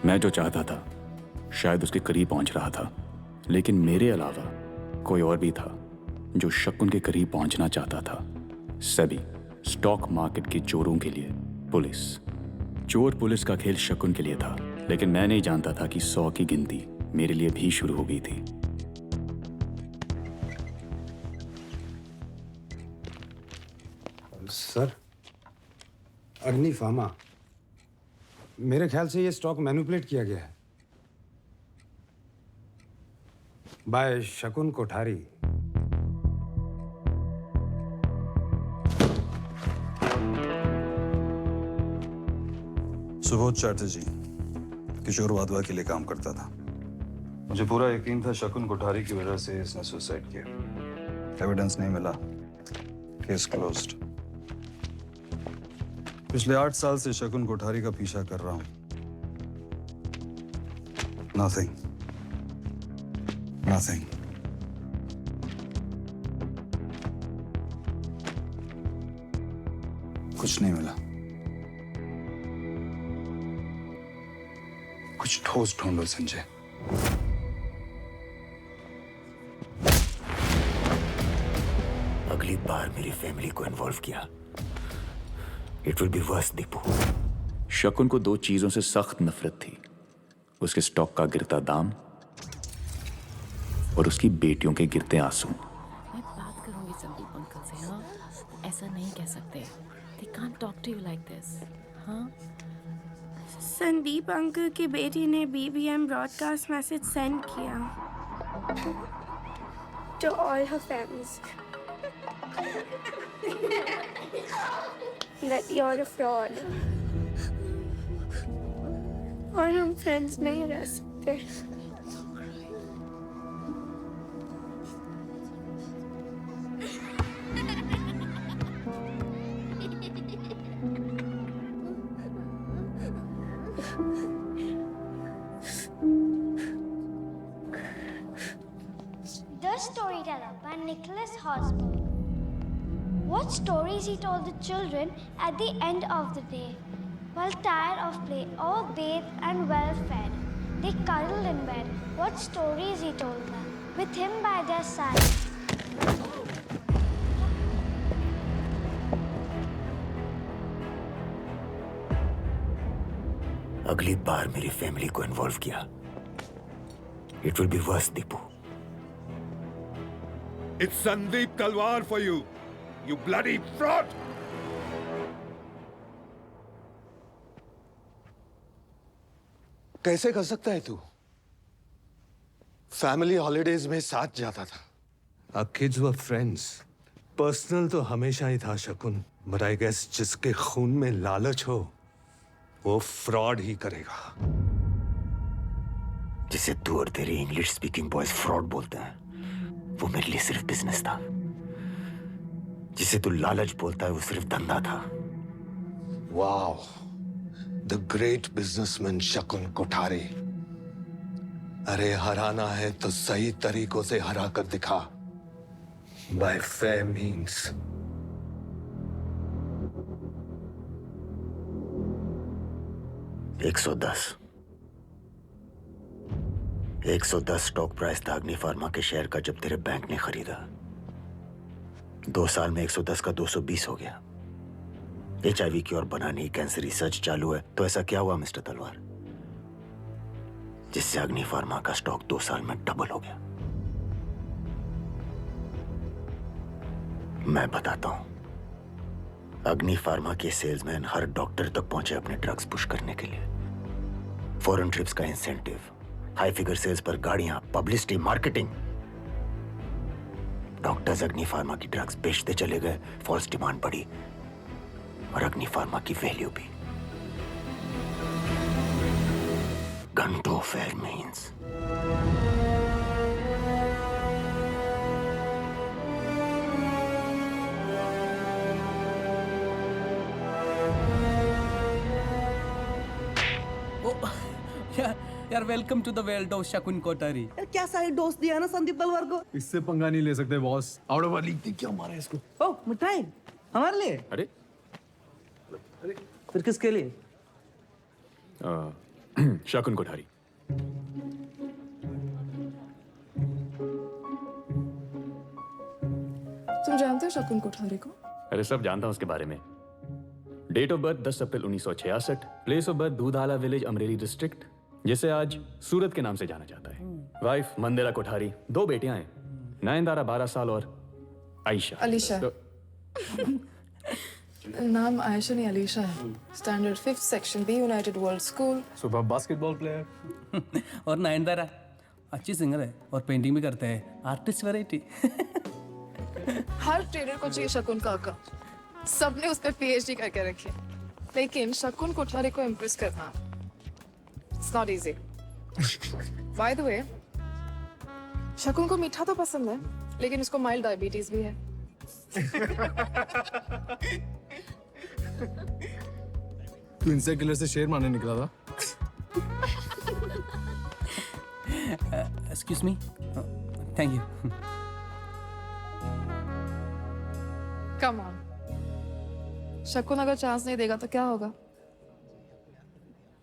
मैं जो चाहता था शायद उसके करीब पहुंच रहा था, लेकिन मेरे अलावा कोई और भी था जो शकुन के करीब पहुंचना चाहता था। सेबी, स्टॉक मार्केट के चोरों के लिए पुलिस। चोर पुलिस का खेल शकुन के लिए था, लेकिन मैं नहीं जानता था कि 100 की गिनती मेरे लिए भी शुरू हो गई थी। सर, अग्नि फार्मा, मेरे ख्याल से ये स्टॉक मैनिपुलेट किया गया है बाय शकुन कोठारी। सुबोध चैटर्जी किशोर वाधवा के लिए काम करता था। मुझे पूरा यकीन था शकुन कोठारी की वजह से इसने सुसाइड किया। एविडेंस नहीं मिला, केस क्लोज्ड। पिछले 8 साल से शकुन कोठारी का पीछा कर रहा हूं। Nothing, nothing. कुछ नहीं मिला। कुछ ठोस ढूंढो संजय। अगली बार मेरी फैमिली को इन्वॉल्व किया, it will be verse Deepu. शकुन को 2 चीजों से सख्त नफरत थी, उसके स्टॉक का गिरता दाम और उसकी बेटियों के गिरते आंसू। मैं बात करूंगी संदीप अंकल से। हाँ, ऐसा नहीं कह सकते। They can't talk to you like this. हाँ? संदीप अंकल की बेटी ने BBM ब्रॉडकास्ट मैसेज सेंड किया to all her fans that you're a fraud और हम फ्रेंड्स नहीं रह सकते। The Storyteller by Nicholas Hosmer. What stories he told the children at the end of the day. While tired of play, all bathed and well fed, they cuddled in bed. What stories he told them, with him by their side. अगली बार मेरी family को involve किया, it will be verse Deepu. It's Sandeep Talwar for you, you bloody fraud! कैसे कर सकता है तू? Family holidays में साथ जाता था। Our kids were friends. Personal तो हमेशा ही था शकुन, but I guess जिसके खून में लालच हो वो फ्रॉड ही करेगा। जिसे तू और तेरे इंग्लिश स्पीकिंग बॉयज फ्रॉड बोलते हैं, वो मेरे लिए सिर्फ बिजनेस था। जिसे तू लालच बोलता है, वो सिर्फ धंधा था। वाओ, द ग्रेट बिजनेसमैन शकुन कोठारी। अरे हराना है तो सही तरीकों से हरा कर दिखा, bye fair means. $110 stock price था अग्नि फार्मा के शेयर का जब तेरे बैंक ने खरीदा। 2 साल में 110 का 220 हो गया। HIV की और बनाने की कैंसर रिसर्च चालू है, तो ऐसा क्या हुआ मिस्टर तलवार जिससे अग्नि फार्मा का स्टॉक 2 साल में डबल हो गया? मैं बताता हूं। अग्नि फार्मा के सेल्समैन हर डॉक्टर तक पहुंचे अपने ड्रग्स पुश करने के लिए। फॉरेन ट्रिप्स का इंसेंटिव, हाई फिगर सेल्स पर गाड़ियां, पब्लिसिटी, मार्केटिंग। डॉक्टर्स अग्नि फार्मा की ड्रग्स बेचते चले गए, फॉल्स डिमांड बढ़ी और अग्नि फार्मा की वैल्यू भी। घंटों फेयर मीन्स। यार welcome to the world of Shakun Kothari. यार क्या साइड डोज दिया ना संदीप तलवार को। इससे पंगा नहीं ले सकते बॉस। आउट ऑफ लीग थी, क्या मारा इसको? ओ मिठाई हमारे लिए? अरे फिर किसके लिए? शकुन कोठारी। तुम जानते हो शकुन कोठारी को? अरे सब जानता हूं उसके बारे में। Date of birth 10 April 1966, place of birth Dudhala village, Amreli district, जिसे आज सूरत के नाम से जाना जाता है। वाइफ मंदिरा कोठारी, 2 बेटियां हैं, नयनतारा 12 साल और आयशा। अलीशा। नाम आयशा नहीं अलीशा है। Standard 5th section B, United World School. सुबह बास्केटबॉल प्लेयर। और नयनतारा अच्छी सिंगर है और पेंटिंग भी करते हैं, आर्टिस्ट वैरायटी। हर ट्रेडर को चाहिए शकुन काका। सबने उस पर PhD करके रखी, लेकिन शकुन कोठारी को इम्प्रेस करना it's not easy. By the way, शकुन को मीठा तो पसंद है, लेकिन उसको माइल्ड डायबिटीज भी है। तू इंसेक्ट किलर से शेर मारने निकला था? Excuse me, thank you. Come on, शकुन अगर चांस नहीं देगा तो क्या होगा?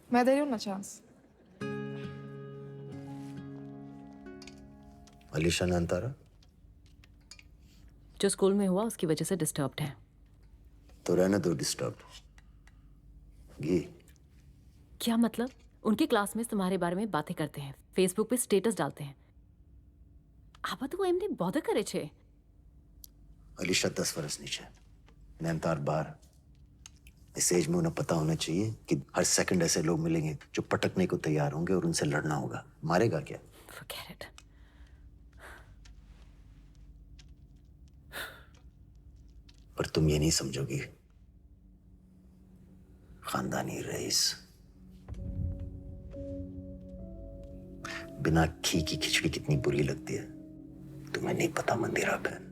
मैं दे रही हूँ ना चांस। अलीशा नयनतारा जो स्कूल में हुआ उसकी वजह से डिस्टर्ब्ड है। तो रहने दो डिस्टर्ब। गी क्या मतलब? उनके क्लासमेट्स तुम्हारे बारे में बातें करते हैं, फेसबुक पे स्टेटस डालते हैं। आबा तो एमने बॉदर करे छे। अलीशा 10 वर्ष नीचे, नयनतार 12। इस एज में उन्हें पता होना चाहिए कि हर सेकंड ऐसे लोग मिलेंगे जो पटकने को तैयार होंगे और उनसे लड़ना होगा। मारेगा क्या? Forget it. पर तुम ये नहीं समझोगी, खानदानी रईस बिना घी की खिचड़ी कितनी बुरी लगती है तुम्हें नहीं पता मंदिरा बहन।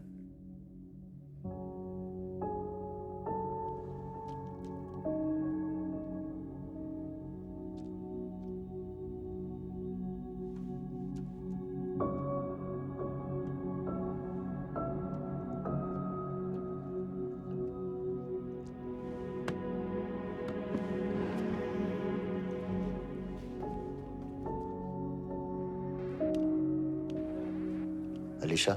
अलीशा,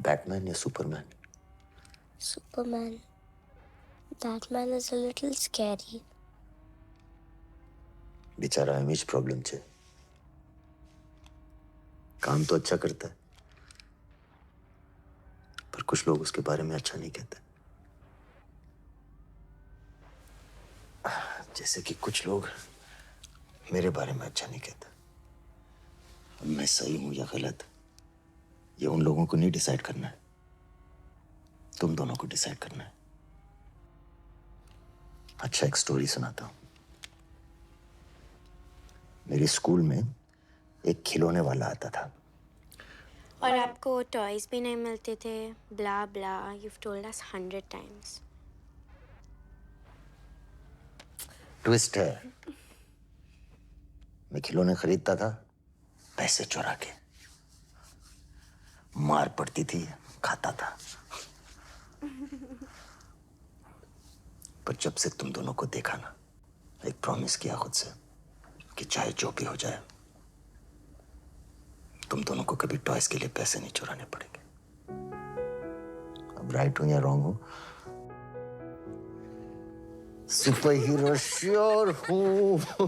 बैटमैन या Superman? Superman. That man is a little scary. बेचारा इमेज प्रॉब्लम छे। काम तो अच्छा करता है, पर कुछ लोग उसके बारे में अच्छा नहीं कहते। जैसे कि कुछ लोग मेरे बारे में अच्छा नहीं कहते। अब मैं सही हूं या गलत, ये उन लोगों को नहीं डिसाइड करना है, तुम दोनों को डिसाइड करना है। अच्छा, एक स्टोरी सुनाता हूं। मेरे स्कूल में एक खिलौने वाला आता था। और आपको टॉयज भी नहीं मिलते थे, ब्ला ब्ला, you've told us 100 times. Twist है, मैं खिलौने खरीदता था पैसे चुरा के। मार पड़ती थी, खाता था। पर जब से तुम दोनों को देखा ना, एक प्रॉमिस किया खुद से कि चाहे जो भी हो जाए, तुम दोनों को कभी टॉयज के लिए पैसे नहीं चुराने पड़ेंगे। अब राइट हूं या रॉन्ग हूं? सुपर हीरो श्योर हूं।